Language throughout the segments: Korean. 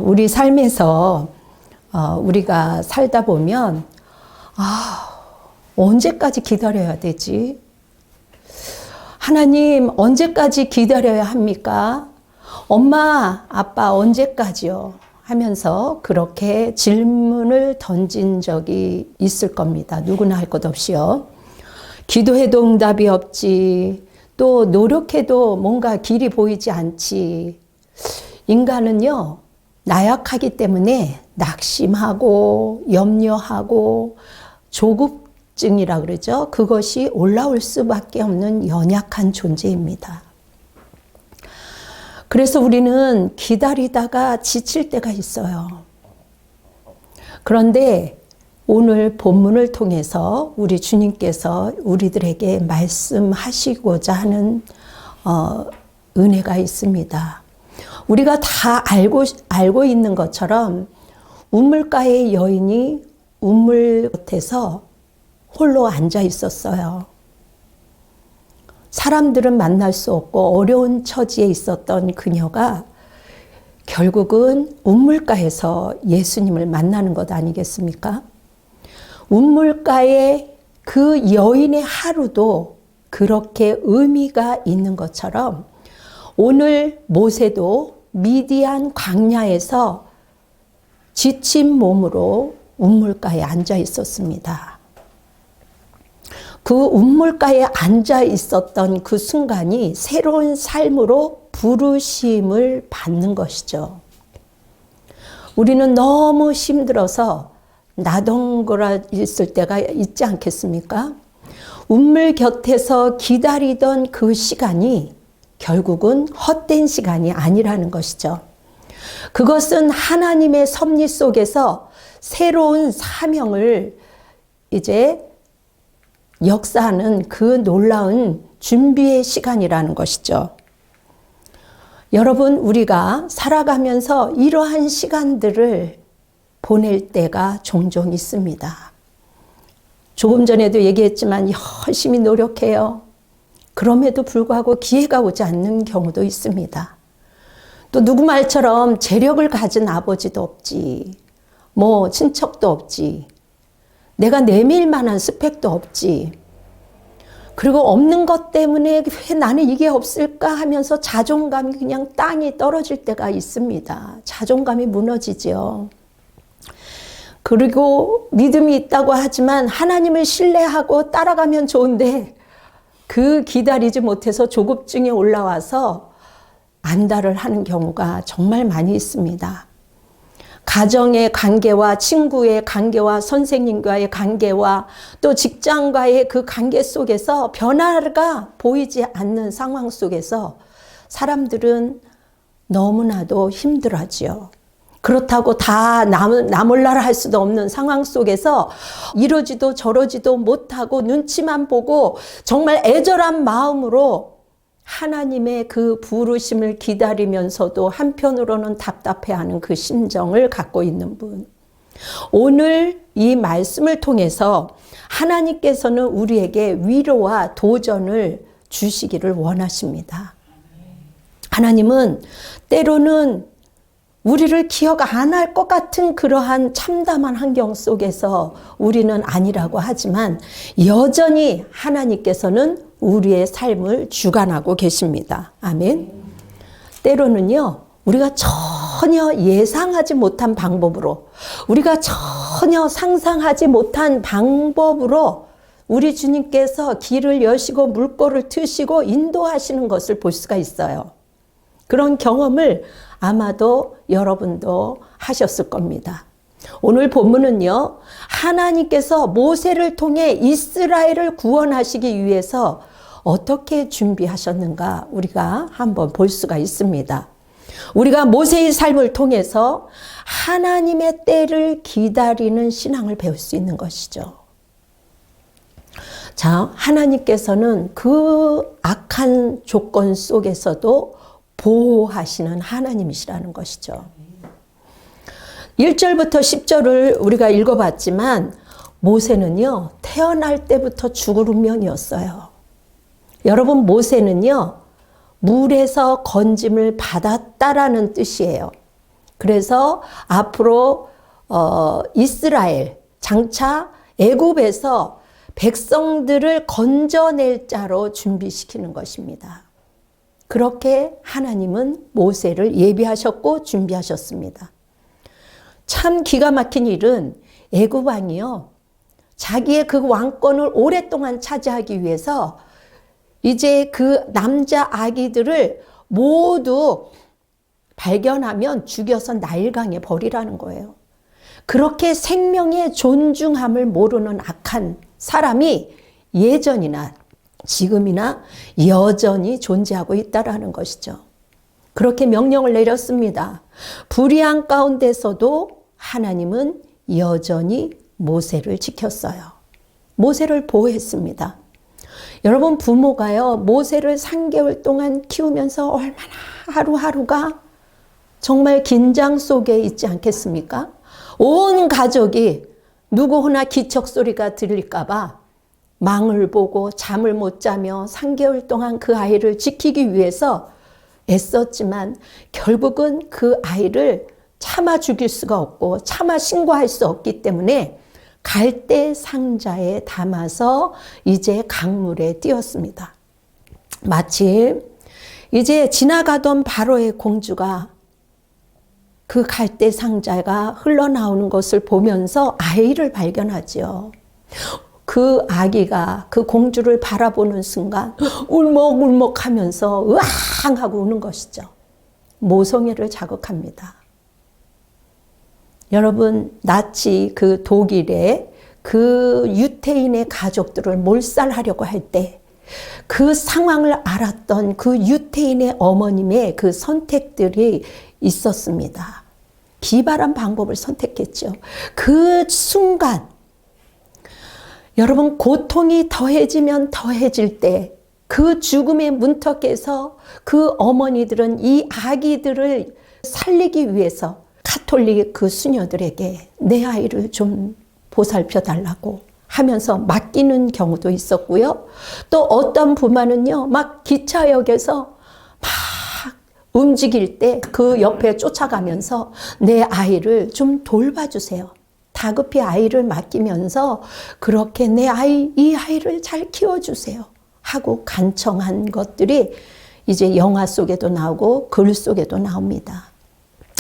우리 삶에서 우리가 살다 보면 언제까지 기다려야 되지? 하나님 언제까지 기다려야 합니까? 엄마, 아빠 언제까지요? 하면서 그렇게 질문을 던진 적이 있을 겁니다. 누구나 할 것 없이요. 기도해도 응답이 없지. 또 노력해도 뭔가 길이 보이지 않지. 인간은요, 나약하기 때문에 낙심하고 염려하고 조급증이라 그러죠. 그것이 올라올 수밖에 없는 연약한 존재입니다. 그래서 우리는 기다리다가 지칠 때가 있어요. 그런데 오늘 본문을 통해서 우리 주님께서 우리들에게 말씀하시고자 하는 은혜가 있습니다. 우리가 다 알고 있는 것처럼 우물가의 여인이 우물 곁에서 홀로 앉아 있었어요. 사람들은 만날 수 없고 어려운 처지에 있었던 그녀가 결국은 우물가에서 예수님을 만나는 것 아니겠습니까? 우물가의 그 여인의 하루도 그렇게 의미가 있는 것처럼 오늘 모세도 미디안 광야에서 지친 몸으로 우물가에 앉아 있었습니다. 그 우물가에 앉아 있었던 그 순간이 새로운 삶으로 부르심을 받는 것이죠. 우리는 너무 힘들어서 나덩거려 있을 때가 있지 않겠습니까? 우물 곁에서 기다리던 그 시간이 결국은 헛된 시간이 아니라는 것이죠. 그것은 하나님의 섭리 속에서 새로운 사명을 이제 역사하는 그 놀라운 준비의 시간이라는 것이죠. 여러분, 우리가 살아가면서 이러한 시간들을 보낼 때가 종종 있습니다. 조금 전에도 얘기했지만 열심히 노력해요. 그럼에도 불구하고 기회가 오지 않는 경우도 있습니다. 또 누구 말처럼 재력을 가진 아버지도 없지. 뭐 친척도 없지. 내가 내밀 만한 스펙도 없지. 그리고 없는 것 때문에 왜 나는 이게 없을까 하면서 자존감이 그냥 땅이 떨어질 때가 있습니다. 자존감이 무너지죠. 그리고 믿음이 있다고 하지만 하나님을 신뢰하고 따라가면 좋은데 그 기다리지 못해서 조급증이 올라와서 안달을 하는 경우가 정말 많이 있습니다. 가정의 관계와 친구의 관계와 선생님과의 관계와 또 직장과의 그 관계 속에서 변화가 보이지 않는 상황 속에서 사람들은 너무나도 힘들어하지요. 그렇다고 다 나몰라라 할 수도 없는 상황 속에서 이러지도 저러지도 못하고 눈치만 보고 정말 애절한 마음으로 하나님의 그 부르심을 기다리면서도 한편으로는 답답해하는 그 심정을 갖고 있는 분. 오늘 이 말씀을 통해서 하나님께서는 우리에게 위로와 도전을 주시기를 원하십니다. 하나님은 때로는 우리를 기억 안 할 것 같은 그러한 참담한 환경 속에서 우리는 아니라고 하지만 여전히 하나님께서는 우리의 삶을 주관하고 계십니다. 아멘. 때로는요, 우리가 전혀 예상하지 못한 방법으로, 우리가 전혀 상상하지 못한 방법으로 우리 주님께서 길을 여시고 물꼬를 트시고 인도하시는 것을 볼 수가 있어요. 그런 경험을 아마도 여러분도 하셨을 겁니다. 오늘 본문은요, 하나님께서 모세를 통해 이스라엘을 구원하시기 위해서 어떻게 준비하셨는가 우리가 한번 볼 수가 있습니다. 우리가 모세의 삶을 통해서 하나님의 때를 기다리는 신앙을 배울 수 있는 것이죠. 자, 하나님께서는 그 악한 조건 속에서도 보호하시는 하나님이시라는 것이죠. 1절부터 10절을 우리가 읽어봤지만 모세는요, 태어날 때부터 죽을 운명이었어요. 여러분, 모세는요, 물에서 건짐을 받았다라는 뜻이에요. 그래서 앞으로 이스라엘 장차 애굽에서 백성들을 건져낼 자로 준비시키는 것입니다. 그렇게 하나님은 모세를 예비하셨고 준비하셨습니다. 참 기가 막힌 일은 애굽 왕이요, 자기의 그 왕권을 오랫동안 차지하기 위해서 이제 그 남자 아기들을 모두 발견하면 죽여서 나일강에 버리라는 거예요. 그렇게 생명의 존중함을 모르는 악한 사람이 예전이나 지금이나 여전히 존재하고 있다라는 것이죠. 그렇게 명령을 내렸습니다. 불의한 가운데서도 하나님은 여전히 모세를 지켰어요. 모세를 보호했습니다. 여러분, 부모가요, 모세를 3개월 동안 키우면서 얼마나 하루하루가 정말 긴장 속에 있지 않겠습니까? 온 가족이 누구 하나 기척 소리가 들릴까 봐 망을 보고 잠을 못 자며 3개월 동안 그 아이를 지키기 위해서 애썼지만 결국은 그 아이를 참아 죽일 수가 없고 참아 신고할 수 없기 때문에 갈대 상자에 담아서 이제 강물에 띄웠습니다. 마침 이제 지나가던 바로의 공주가 그 갈대 상자가 흘러나오는 것을 보면서 아이를 발견하지요. 그 아기가 그 공주를 바라보는 순간 울먹울먹 하면서 으앙 하고 우는 것이죠. 모성애를 자극합니다. 여러분, 나치 그 독일의 그 유태인의 가족들을 몰살하려고 할 때 그 상황을 알았던 그 유태인의 어머님의 그 선택들이 있었습니다. 기발한 방법을 선택했죠. 그 순간 여러분, 고통이 더해지면 더해질 때 그 죽음의 문턱에서 그 어머니들은 이 아기들을 살리기 위해서 가톨릭 그 수녀들에게 내 아이를 좀 보살펴 달라고 하면서 맡기는 경우도 있었고요. 또 어떤 부모는요, 막 기차역에서 막 움직일 때 그 옆에 쫓아가면서 내 아이를 좀 돌봐주세요. 다급히 아이를 맡기면서 그렇게 내 아이, 이 아이를 잘 키워주세요 하고 간청한 것들이 이제 영화 속에도 나오고 글 속에도 나옵니다.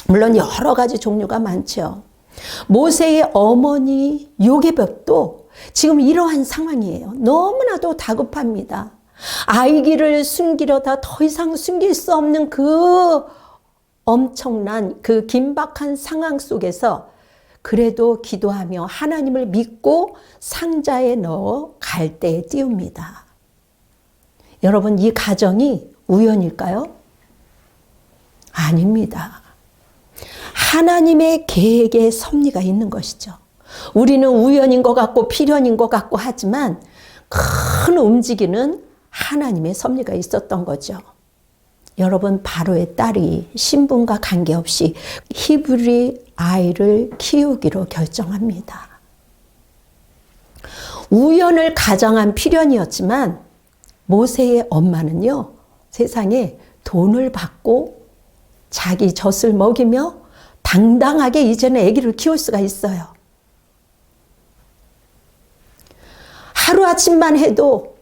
물론 여러 가지 종류가 많죠. 모세의 어머니 요게벳도 지금 이러한 상황이에요. 너무나도 다급합니다. 아이기를 숨기려다 더 이상 숨길 수 없는 그 엄청난 그 긴박한 상황 속에서 그래도 기도하며 하나님을 믿고 상자에 넣어 갈대에 띄웁니다. 여러분, 이 가정이 우연일까요? 아닙니다. 하나님의 계획에 섭리가 있는 것이죠. 우리는 우연인 것 같고 필연인 것 같고 하지만 큰 움직이는 하나님의 섭리가 있었던 거죠. 여러분, 바로의 딸이 신분과 관계없이 히브리 아이를 키우기로 결정합니다. 우연을 가정한 필연이었지만 모세의 엄마는요, 세상에 돈을 받고 자기 젖을 먹이며 당당하게 이제는 아기를 키울 수가 있어요. 하루아침만 해도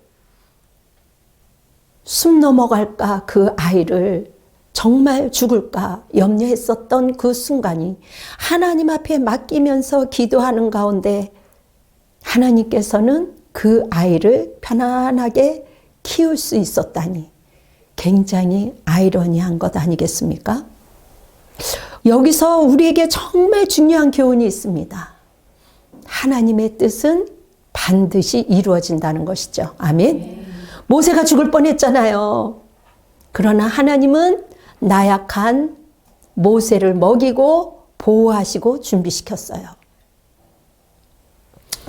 숨 넘어갈까, 그 아이를 정말 죽을까 염려했었던 그 순간이 하나님 앞에 맡기면서 기도하는 가운데 하나님께서는 그 아이를 편안하게 키울 수 있었다니 굉장히 아이러니한 것 아니겠습니까? 여기서 우리에게 정말 중요한 교훈이 있습니다. 하나님의 뜻은 반드시 이루어진다는 것이죠. 아멘. 모세가 죽을 뻔했잖아요. 그러나 하나님은 나약한 모세를 먹이고 보호하시고 준비시켰어요.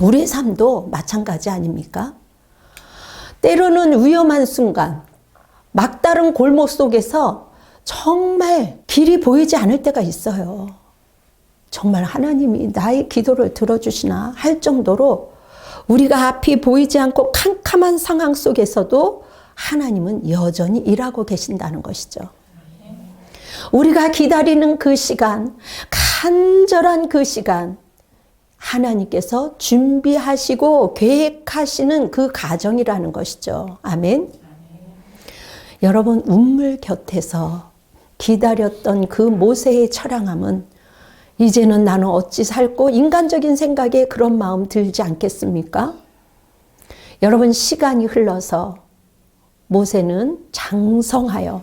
우리의 삶도 마찬가지 아닙니까? 때로는 위험한 순간, 막다른 골목 속에서 정말 길이 보이지 않을 때가 있어요. 정말 하나님이 나의 기도를 들어주시나 할 정도로 우리가 앞이 보이지 않고 캄캄한 상황 속에서도 하나님은 여전히 일하고 계신다는 것이죠. 우리가 기다리는 그 시간, 간절한 그 시간, 하나님께서 준비하시고 계획하시는 그 과정이라는 것이죠. 아멘. 여러분, 운물 곁에서 기다렸던 그 모세의 처량함은 이제는 나는 어찌 살고, 인간적인 생각에 그런 마음 들지 않겠습니까? 여러분, 시간이 흘러서 모세는 장성하여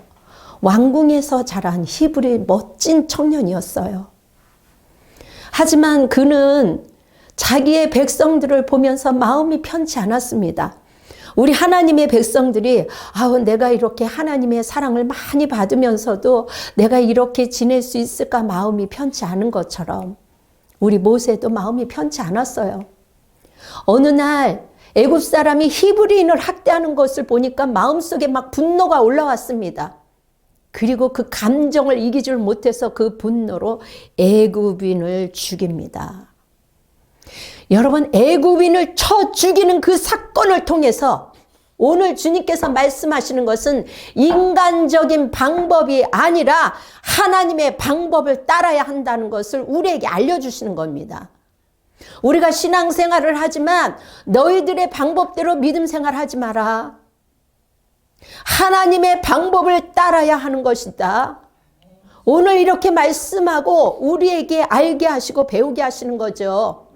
왕궁에서 자란 히브리 멋진 청년이었어요. 하지만 그는 자기의 백성들을 보면서 마음이 편치 않았습니다. 우리 하나님의 백성들이 내가 이렇게 하나님의 사랑을 많이 받으면서도 내가 이렇게 지낼 수 있을까 마음이 편치 않은 것처럼 우리 모세도 마음이 편치 않았어요. 어느 날 애굽 사람이 히브리인을 학대하는 것을 보니까 마음속에 막 분노가 올라왔습니다. 그리고 그 감정을 이기지 못해서 그 분노로 애굽인을 죽입니다. 여러분, 애굽인을 쳐 죽이는 그 사건을 통해서 오늘 주님께서 말씀하시는 것은 인간적인 방법이 아니라 하나님의 방법을 따라야 한다는 것을 우리에게 알려주시는 겁니다. 우리가 신앙생활을 하지만 너희들의 방법대로 믿음생활하지 마라. 하나님의 방법을 따라야 하는 것이다. 오늘 이렇게 말씀하고 우리에게 알게 하시고 배우게 하시는 거죠.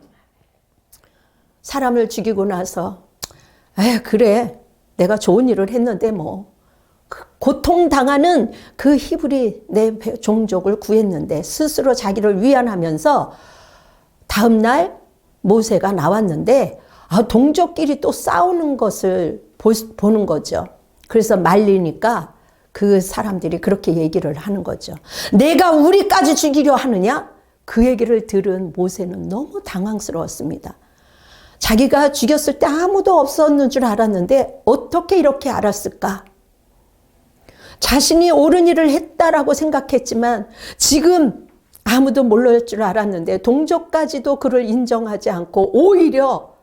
사람을 죽이고 나서 그래 내가 좋은 일을 했는데 고통당하는 그 히브리 내 종족을 구했는데 스스로 자기를 위안하면서 다음 날 모세가 나왔는데 동족끼리 또 싸우는 것을 보는 거죠. 그래서 말리니까 그 사람들이 그렇게 얘기를 하는 거죠. 내가 우리까지 죽이려 하느냐? 그 얘기를 들은 모세는 너무 당황스러웠습니다. 자기가 죽였을 때 아무도 없었는 줄 알았는데 어떻게 이렇게 알았을까? 자신이 옳은 일을 했다라고 생각했지만 지금 아무도 모를 줄 알았는데 동족까지도 그를 인정하지 않고 오히려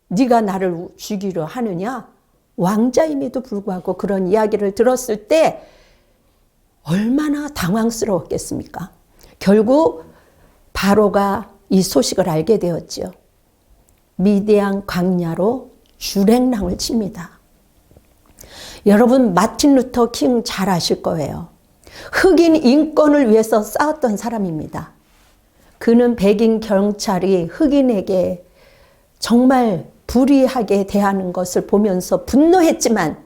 네가 나를 죽이려 하느냐? 왕자임에도 불구하고 그런 이야기를 들었을 때 얼마나 당황스러웠겠습니까? 결국 바로가 이 소식을 알게 되었죠. 미디안 광야로 주랭랑을 칩니다. 여러분, 마틴 루터 킹 잘 아실 거예요. 흑인 인권을 위해서 싸웠던 사람입니다. 그는 백인 경찰이 흑인에게 정말 불의하게 대하는 것을 보면서 분노했지만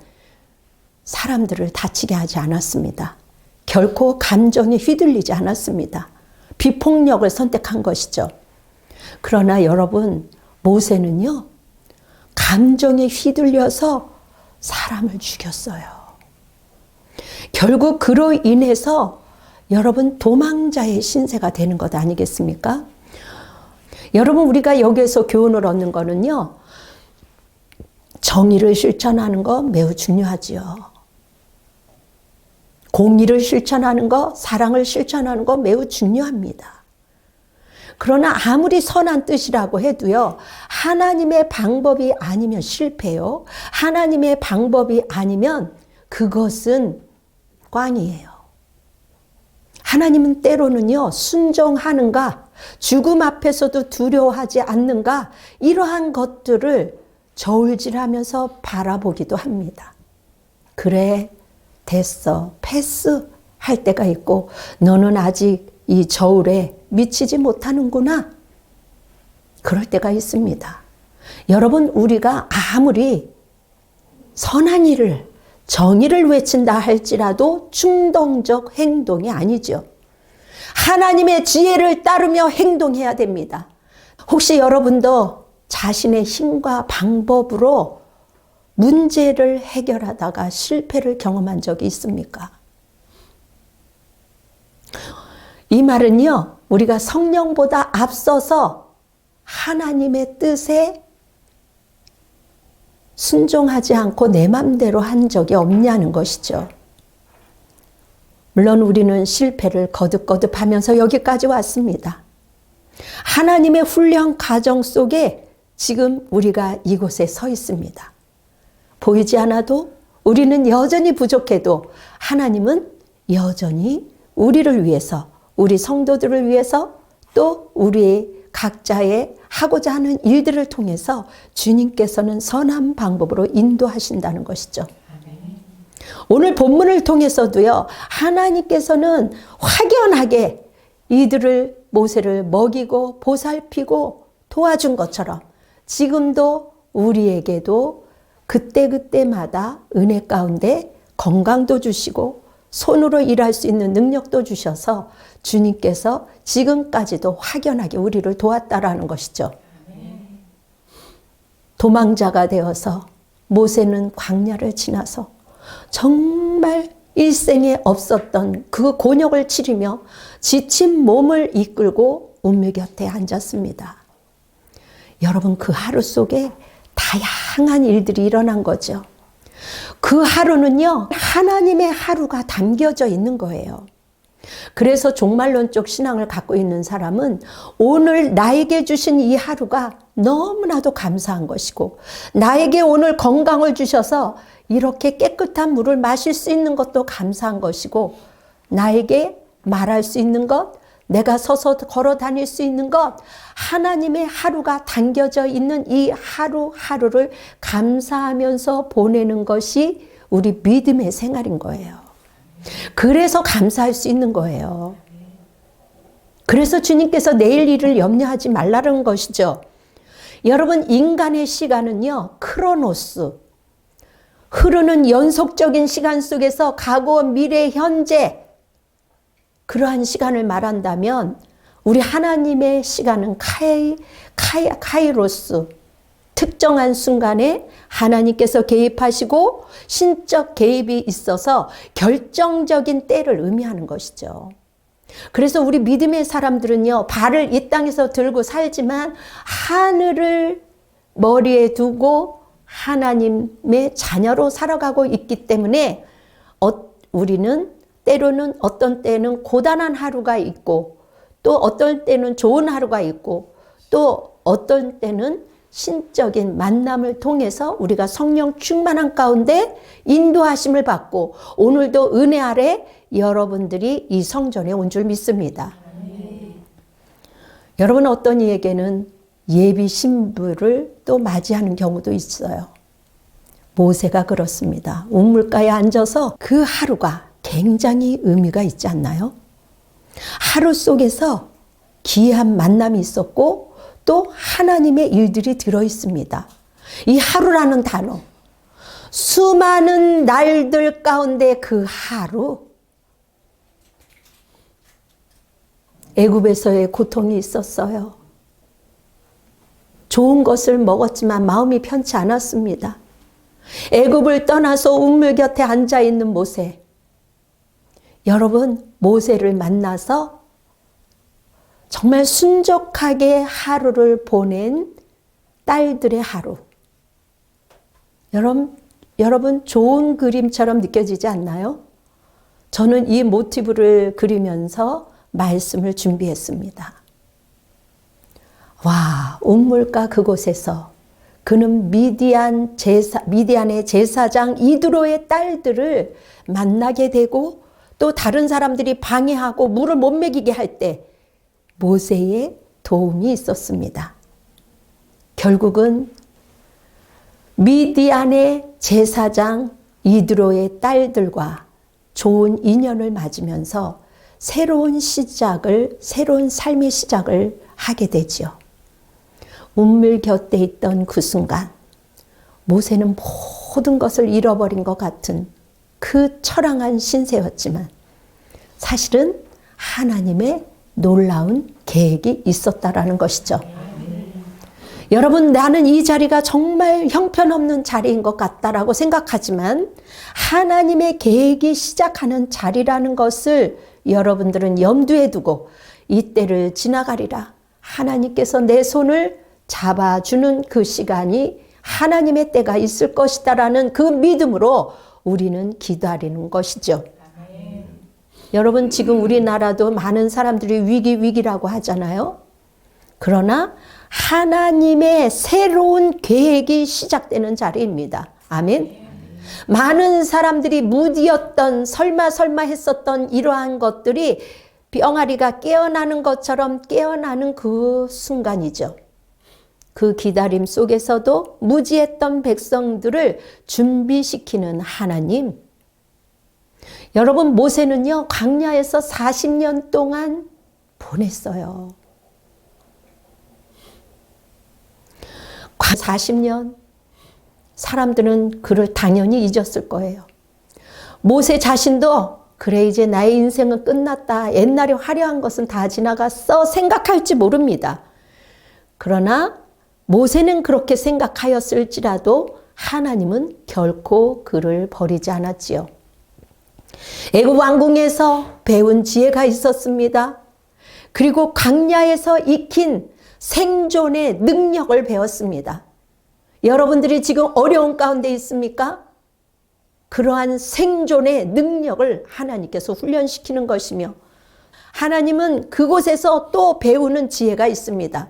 사람들을 다치게 하지 않았습니다. 결코 감정에 휘둘리지 않았습니다. 비폭력을 선택한 것이죠. 그러나 여러분, 모세는요, 감정에 휘둘려서 사람을 죽였어요. 결국 그로 인해서 여러분 도망자의 신세가 되는 것 아니겠습니까? 여러분, 우리가 여기에서 교훈을 얻는 거는요, 정의를 실천하는 거 매우 중요하지요. 공의를 실천하는 거, 사랑을 실천하는 거 매우 중요합니다. 그러나 아무리 선한 뜻이라고 해도요, 하나님의 방법이 아니면 실패요. 하나님의 방법이 아니면 그것은 꽝이에요. 하나님은 때로는요, 순종하는가, 죽음 앞에서도 두려워하지 않는가, 이러한 것들을 저울질하면서 바라보기도 합니다. 그래, 됐어, 패스 할 때가 있고 너는 아직 이 저울에 미치지 못하는구나. 그럴 때가 있습니다. 여러분, 우리가 아무리 선한 일을, 정의를 외친다 할지라도 충동적 행동이 아니죠. 하나님의 지혜를 따르며 행동해야 됩니다. 혹시 여러분도 자신의 힘과 방법으로 문제를 해결하다가 실패를 경험한 적이 있습니까? 이 말은요, 우리가 성령보다 앞서서 하나님의 뜻에 순종하지 않고 내 맘대로 한 적이 없냐는 것이죠. 물론 우리는 실패를 거듭거듭하면서 여기까지 왔습니다. 하나님의 훈련 과정 속에 지금 우리가 이곳에 서 있습니다. 보이지 않아도 우리는 여전히 부족해도 하나님은 여전히 우리를 위해서, 우리 성도들을 위해서, 또 우리 각자의 하고자 하는 일들을 통해서 주님께서는 선한 방법으로 인도하신다는 것이죠. 오늘 본문을 통해서도요, 하나님께서는 확연하게 이들을, 모세를 먹이고 보살피고 도와준 것처럼 지금도 우리에게도 그때그때마다 은혜 가운데 건강도 주시고 손으로 일할 수 있는 능력도 주셔서 주님께서 지금까지도 확연하게 우리를 도왔다라는 것이죠. 도망자가 되어서 모세는 광야를 지나서 정말 일생에 없었던 그 곤욕을 치르며 지친 몸을 이끌고 운명 곁에 앉았습니다. 여러분, 그 하루 속에 다양한 일들이 일어난 거죠. 그 하루는요, 하나님의 하루가 담겨져 있는 거예요. 그래서 종말론적 신앙을 갖고 있는 사람은 오늘 나에게 주신 이 하루가 너무나도 감사한 것이고, 나에게 오늘 건강을 주셔서 이렇게 깨끗한 물을 마실 수 있는 것도 감사한 것이고, 나에게 말할 수 있는 것, 내가 서서 걸어 다닐 수 있는 것, 하나님의 하루가 담겨져 있는 이 하루하루를 감사하면서 보내는 것이 우리 믿음의 생활인 거예요. 그래서 감사할 수 있는 거예요. 그래서 주님께서 내일 일을 염려하지 말라는 것이죠. 여러분, 인간의 시간은요, 크로노스, 흐르는 연속적인 시간 속에서 과거, 미래, 현재, 그러한 시간을 말한다면 우리 하나님의 시간은 카이로스, 특정한 순간에 하나님께서 개입하시고 신적 개입이 있어서 결정적인 때를 의미하는 것이죠. 그래서 우리 믿음의 사람들은요, 발을 이 땅에서 들고 살지만 하늘을 머리에 두고 하나님의 자녀로 살아가고 있기 때문에 우리는 때로는 어떤 때는 고단한 하루가 있고, 또 어떤 때는 좋은 하루가 있고, 또 어떤 때는 신적인 만남을 통해서 우리가 성령 충만한 가운데 인도하심을 받고, 오늘도 은혜 아래 여러분들이 이 성전에 온 줄 믿습니다. 여러분, 어떤 이에게는 예비 신부를 또 맞이하는 경우도 있어요. 모세가 그렇습니다. 우물가에 앉아서 그 하루가 굉장히 의미가 있지 않나요? 하루 속에서 기이한 만남이 있었고 또 하나님의 일들이 들어있습니다. 이 하루라는 단어, 수많은 날들 가운데 그 하루, 애굽에서의 고통이 있었어요. 좋은 것을 먹었지만 마음이 편치 않았습니다. 애굽을 떠나서 우물 곁에 앉아있는 모세, 여러분, 모세를 만나서 정말 순적하게 하루를 보낸 딸들의 하루. 여러분 좋은 그림처럼 느껴지지 않나요? 저는 이 모티브를 그리면서 말씀을 준비했습니다. 와, 우물가 그곳에서 그는 미디안의 제사장 이드로의 딸들을 만나게 되고, 또 다른 사람들이 방해하고 물을 못 먹이게 할 때 모세의 도움이 있었습니다. 결국은 미디안의 제사장 이드로의 딸들과 좋은 인연을 맺으면서 새로운 삶의 시작을 하게 되지요. 우물 곁에 있던 그 순간, 모세는 모든 것을 잃어버린 것 같은 그 처량한 신세였지만 사실은 하나님의 놀라운 계획이 있었다라는 것이죠. 여러분, 나는 이 자리가 정말 형편없는 자리인 것 같다라고 생각하지만 하나님의 계획이 시작하는 자리라는 것을 여러분들은 염두에 두고 이 때를 지나가리라, 하나님께서 내 손을 잡아주는 그 시간이 하나님의 때가 있을 것이다라는 그 믿음으로 우리는 기다리는 것이죠. 여러분, 지금 우리나라도 많은 사람들이 위기라고 하잖아요. 그러나 하나님의 새로운 계획이 시작되는 자리입니다. 아멘. 많은 사람들이 무디었던 설마 했었던 이러한 것들이 병아리가 깨어나는 것처럼 깨어나는 그 순간이죠. 그 기다림 속에서도 무지했던 백성들을 준비시키는 하나님. 여러분, 모세는요, 광야에서 40년 동안 보냈어요. 40년 사람들은 그를 당연히 잊었을 거예요. 모세 자신도 그래 이제 나의 인생은 끝났다. 옛날에 화려한 것은 다 지나갔어. 생각할지 모릅니다. 그러나 모세는 그렇게 생각하였을지라도 하나님은 결코 그를 버리지 않았지요. 애굽 왕궁에서 배운 지혜가 있었습니다. 그리고 광야에서 익힌 생존의 능력을 배웠습니다. 여러분들이 지금 어려운 가운데 있습니까? 그러한 생존의 능력을 하나님께서 훈련시키는 것이며 하나님은 그곳에서 또 배우는 지혜가 있습니다.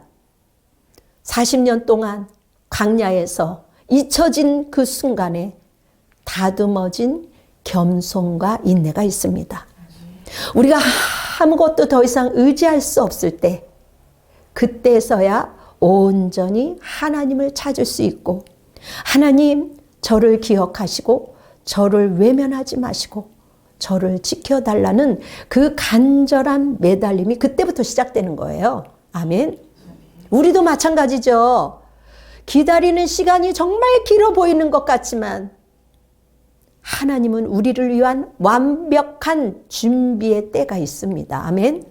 40년 동안 광야에서 잊혀진 그 순간에 다듬어진 겸손과 인내가 있습니다. 우리가 아무것도 더 이상 의지할 수 없을 때 그때서야 온전히 하나님을 찾을 수 있고 하나님 저를 기억하시고 저를 외면하지 마시고 저를 지켜달라는 그 간절한 매달림이 그때부터 시작되는 거예요. 아멘. 우리도 마찬가지죠. 기다리는 시간이 정말 길어 보이는 것 같지만 하나님은 우리를 위한 완벽한 준비의 때가 있습니다. 아멘.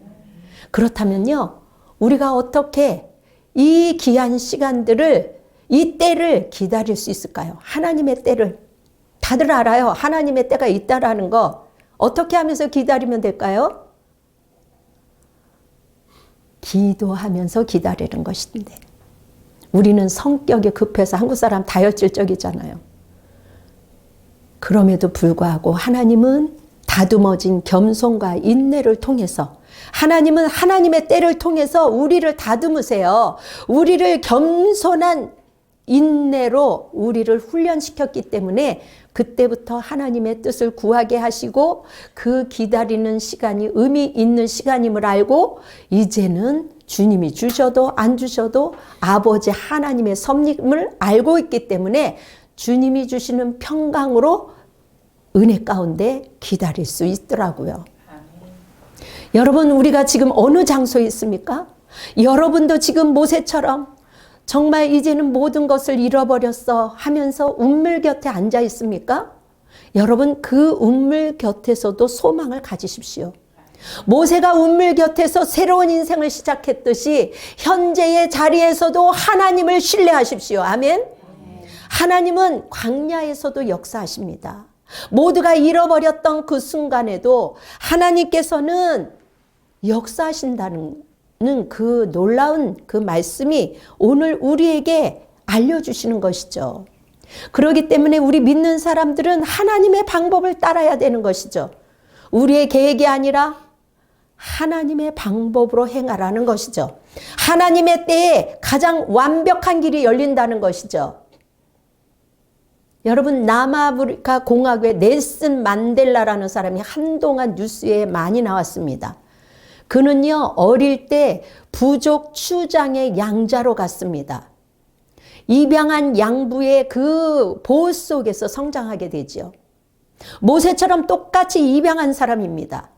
그렇다면요, 우리가 어떻게 이 귀한 시간들을, 이 때를 기다릴 수 있을까요? 하나님의 때를. 다들 알아요. 하나님의 때가 있다라는 거. 어떻게 하면서 기다리면 될까요? 기도하면서 기다리는 것인데 우리는 성격이 급해서 한국 사람 다혈질적이잖아요. 그럼에도 불구하고 하나님은 다듬어진 겸손과 인내를 통해서 하나님은 하나님의 때를 통해서 우리를 다듬으세요. 우리를 겸손한 인내로 우리를 훈련시켰기 때문에 그때부터 하나님의 뜻을 구하게 하시고 그 기다리는 시간이 의미 있는 시간임을 알고 이제는 주님이 주셔도 안 주셔도 아버지 하나님의 섭림을 알고 있기 때문에 주님이 주시는 평강으로 은혜 가운데 기다릴 수 있더라고요. 여러분, 우리가 지금 어느 장소에 있습니까? 여러분도 지금 모세처럼 정말 이제는 모든 것을 잃어버렸어 하면서 운물 곁에 앉아 있습니까? 여러분, 그 운물 곁에서도 소망을 가지십시오. 모세가 운물 곁에서 새로운 인생을 시작했듯이 현재의 자리에서도 하나님을 신뢰하십시오. 아멘. 하나님은 광야에서도 역사하십니다. 모두가 잃어버렸던 그 순간에도 하나님께서는 역사하신다는 그 놀라운 그 말씀이 오늘 우리에게 알려주시는 것이죠. 그렇기 때문에 우리 믿는 사람들은 하나님의 방법을 따라야 되는 것이죠. 우리의 계획이 아니라 하나님의 방법으로 행하라는 것이죠. 하나님의 때에 가장 완벽한 길이 열린다는 것이죠. 여러분, 남아프리카 공화국의 넬슨 만델라라는 사람이 한동안 뉴스에 많이 나왔습니다. 그는요, 어릴 때 부족 추장의 양자로 갔습니다. 입양한 양부의 그 보호 속에서 성장하게 되죠. 모세처럼 똑같이 입양한 사람입니다.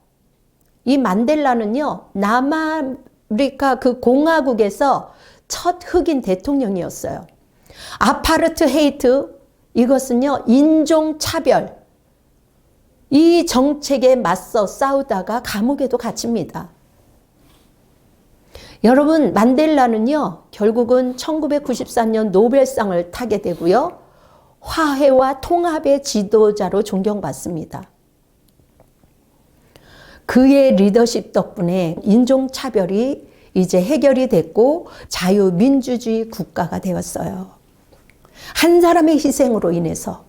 이 만델라는요, 남아프리카 그 공화국에서 첫 흑인 대통령이었어요. 아파르트헤이트, 이것은요, 인종차별, 이 정책에 맞서 싸우다가 감옥에도 갇힙니다. 여러분, 만델라는요, 결국은 1994년 노벨상을 타게 되고요, 화해와 통합의 지도자로 존경받습니다. 그의 리더십 덕분에 인종차별이 이제 해결이 됐고 자유민주주의 국가가 되었어요. 한 사람의 희생으로 인해서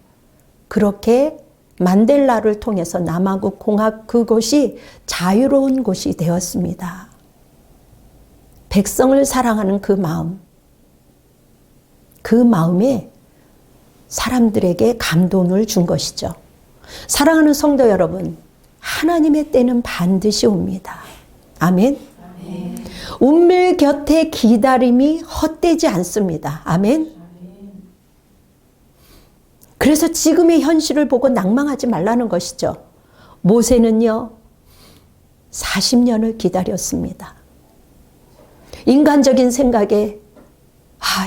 그렇게 만델라를 통해서 남아국 공화국 그곳이 자유로운 곳이 되었습니다. 백성을 사랑하는 그 마음, 그 마음에 사람들에게 감동을 준 것이죠. 사랑하는 성도 여러분, 하나님의 때는 반드시 옵니다. 아멘. 아멘. 운명 곁에 기다림이 헛되지 않습니다. 아멘. 그래서 지금의 현실을 보고 낭망하지 말라는 것이죠. 모세는요, 40년을 기다렸습니다. 인간적인 생각에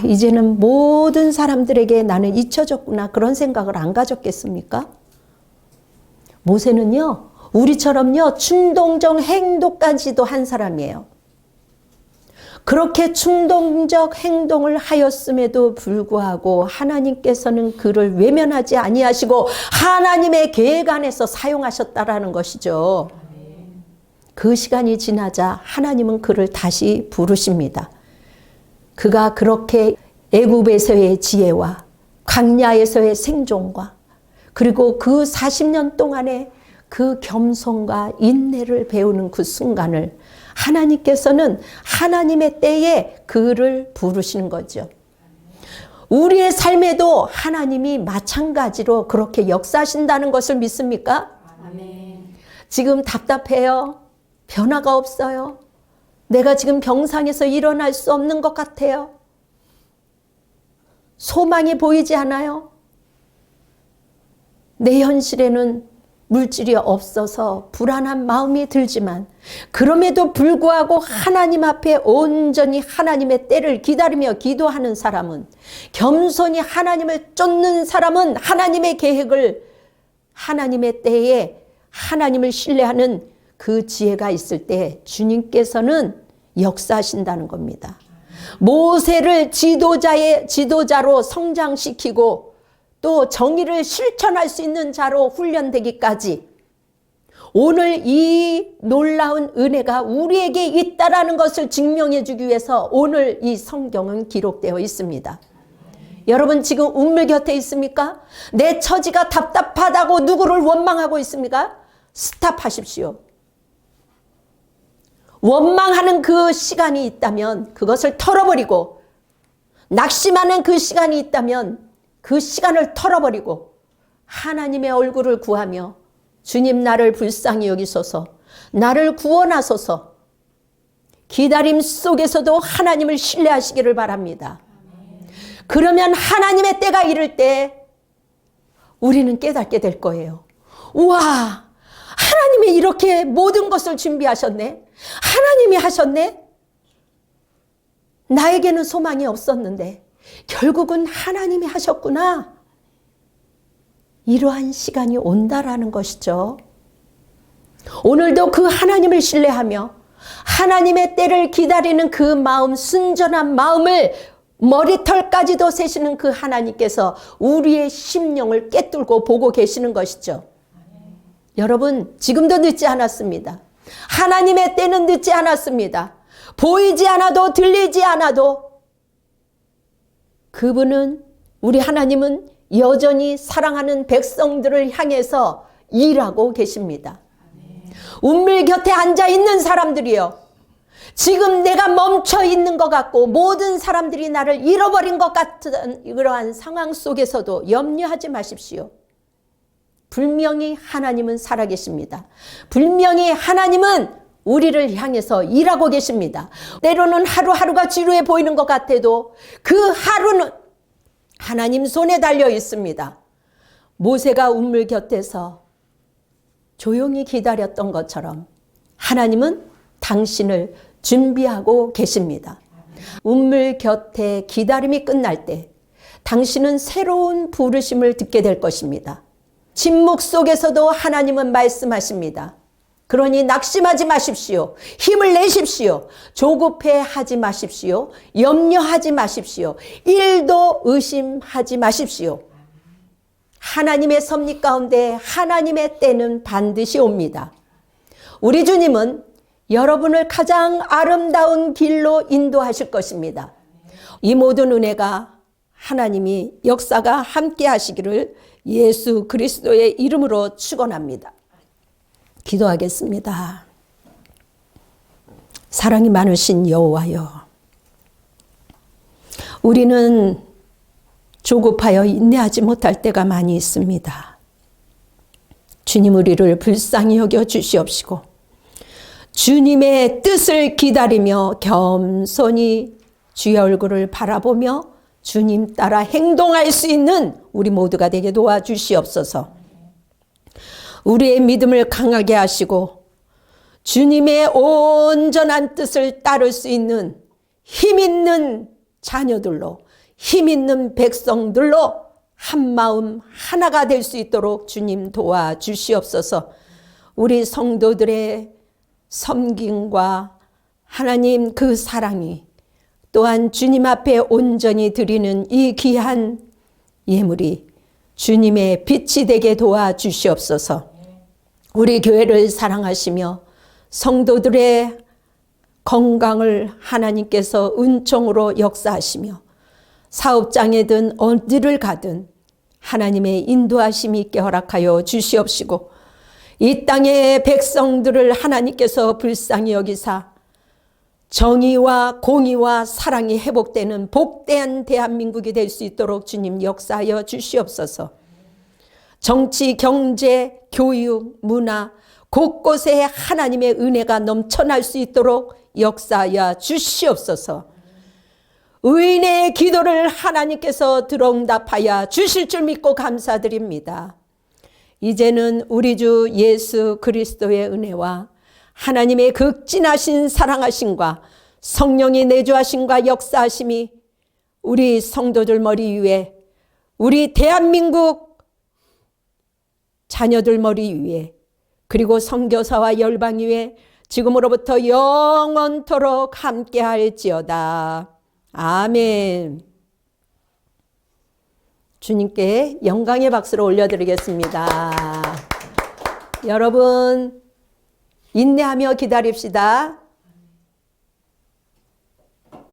이제는 모든 사람들에게 나는 잊혀졌구나, 그런 생각을 안 가졌겠습니까? 모세는요, 우리처럼요, 충동적 행동까지도 한 사람이에요. 그렇게 충동적 행동을 하였음에도 불구하고 하나님께서는 그를 외면하지 아니하시고 하나님의 계획 안에서 사용하셨다라는 것이죠. 그 시간이 지나자 하나님은 그를 다시 부르십니다. 그가 그렇게 애굽에서의 지혜와 광야에서의 생존과 그리고 그 40년 동안의 그 겸손과 인내를 배우는 그 순간을 하나님께서는 하나님의 때에 그를 부르시는 거죠. 우리의 삶에도 하나님이 마찬가지로 그렇게 역사하신다는 것을 믿습니까? 아멘. 지금 답답해요. 변화가 없어요. 내가 지금 병상에서 일어날 수 없는 것 같아요. 소망이 보이지 않아요. 내 현실에는 물질이 없어서 불안한 마음이 들지만 그럼에도 불구하고 하나님 앞에 온전히 하나님의 때를 기다리며 기도하는 사람은, 겸손히 하나님을 쫓는 사람은 하나님의 계획을, 하나님의 때에 하나님을 신뢰하는 그 지혜가 있을 때 주님께서는 역사하신다는 겁니다. 모세를 지도자로 성장시키고 또 정의를 실천할 수 있는 자로 훈련되기까지 오늘 이 놀라운 은혜가 우리에게 있다라는 것을 증명해 주기 위해서 오늘 이 성경은 기록되어 있습니다. 여러분 지금 운명 곁에 있습니까? 내 처지가 답답하다고 누구를 원망하고 있습니까? 스탑하십시오. 원망하는 그 시간이 있다면 그것을 털어버리고, 낙심하는 그 시간이 있다면 그 시간을 털어버리고 하나님의 얼굴을 구하며 주님 나를 불쌍히 여기소서, 나를 구원하소서, 기다림 속에서도 하나님을 신뢰하시기를 바랍니다. 그러면 하나님의 때가 이를 때 우리는 깨닫게 될 거예요. 우와, 하나님이 이렇게 모든 것을 준비하셨네. 하나님이 하셨네. 나에게는 소망이 없었는데 결국은 하나님이 하셨구나. 이러한 시간이 온다라는 것이죠. 오늘도 그 하나님을 신뢰하며 하나님의 때를 기다리는 그 마음, 순전한 마음을 머리털까지도 세시는 그 하나님께서 우리의 심령을 꿰뚫고 보고 계시는 것이죠. 여러분 지금도 늦지 않았습니다. 하나님의 때는 늦지 않았습니다. 보이지 않아도 들리지 않아도 그분은, 우리 하나님은 여전히 사랑하는 백성들을 향해서 일하고 계십니다. 운명 곁에 앉아 있는 사람들이요, 지금 내가 멈춰 있는 것 같고 모든 사람들이 나를 잃어버린 것 같은 이러한 상황 속에서도 염려하지 마십시오. 분명히 하나님은 살아계십니다. 분명히 하나님은 우리를 향해서 일하고 계십니다. 때로는 하루하루가 지루해 보이는 것 같아도 그 하루는 하나님 손에 달려 있습니다. 모세가 운물 곁에서 조용히 기다렸던 것처럼 하나님은 당신을 준비하고 계십니다. 운물 곁에 기다림이 끝날 때 당신은 새로운 부르심을 듣게 될 것입니다. 침묵 속에서도 하나님은 말씀하십니다. 그러니 낙심하지 마십시오. 힘을 내십시오. 조급해하지 마십시오. 염려하지 마십시오. 일도 의심하지 마십시오. 하나님의 섭리 가운데 하나님의 때는 반드시 옵니다. 우리 주님은 여러분을 가장 아름다운 길로 인도하실 것입니다. 이 모든 은혜가 하나님이 역사가 함께 하시기를 예수 그리스도의 이름으로 축원합니다. 기도하겠습니다. 사랑이 많으신 여호와여, 우리는 조급하여 인내하지 못할 때가 많이 있습니다. 주님 우리를 불쌍히 여겨 주시옵시고 주님의 뜻을 기다리며 겸손히 주의 얼굴을 바라보며 주님 따라 행동할 수 있는 우리 모두가 되게 도와주시옵소서. 우리의 믿음을 강하게 하시고 주님의 온전한 뜻을 따를 수 있는 힘 있는 자녀들로, 힘 있는 백성들로 한 마음 하나가 될 수 있도록 주님 도와주시옵소서. 우리 성도들의 섬김과 하나님 그 사랑이 또한 주님 앞에 온전히 드리는 이 귀한 예물이 주님의 빛이 되게 도와주시옵소서. 우리 교회를 사랑하시며 성도들의 건강을 하나님께서 은총으로 역사하시며 사업장에든 어디를 가든 하나님의 인도하심이 있게 허락하여 주시옵시고 이 땅의 백성들을 하나님께서 불쌍히 여기사 정의와 공의와 사랑이 회복되는 복된 대한민국이 될 수 있도록 주님 역사하여 주시옵소서. 정치, 경제, 교육, 문화 곳곳에 하나님의 은혜가 넘쳐날 수 있도록 역사하여 주시옵소서. 의인의 기도를 하나님께서 들어응답하여 주실 줄 믿고 감사드립니다. 이제는 우리 주 예수 그리스도의 은혜와 하나님의 극진하신 사랑하심과 성령의 내주하심과 역사하심이 우리 성도들 머리 위에, 우리 대한민국 자녀들 머리 위에, 그리고 선교사와 열방 위에 지금으로부터 영원토록 함께할지어다. 아멘. 주님께 영광의 박수를 올려드리겠습니다. 여러분 인내하며 기다립시다.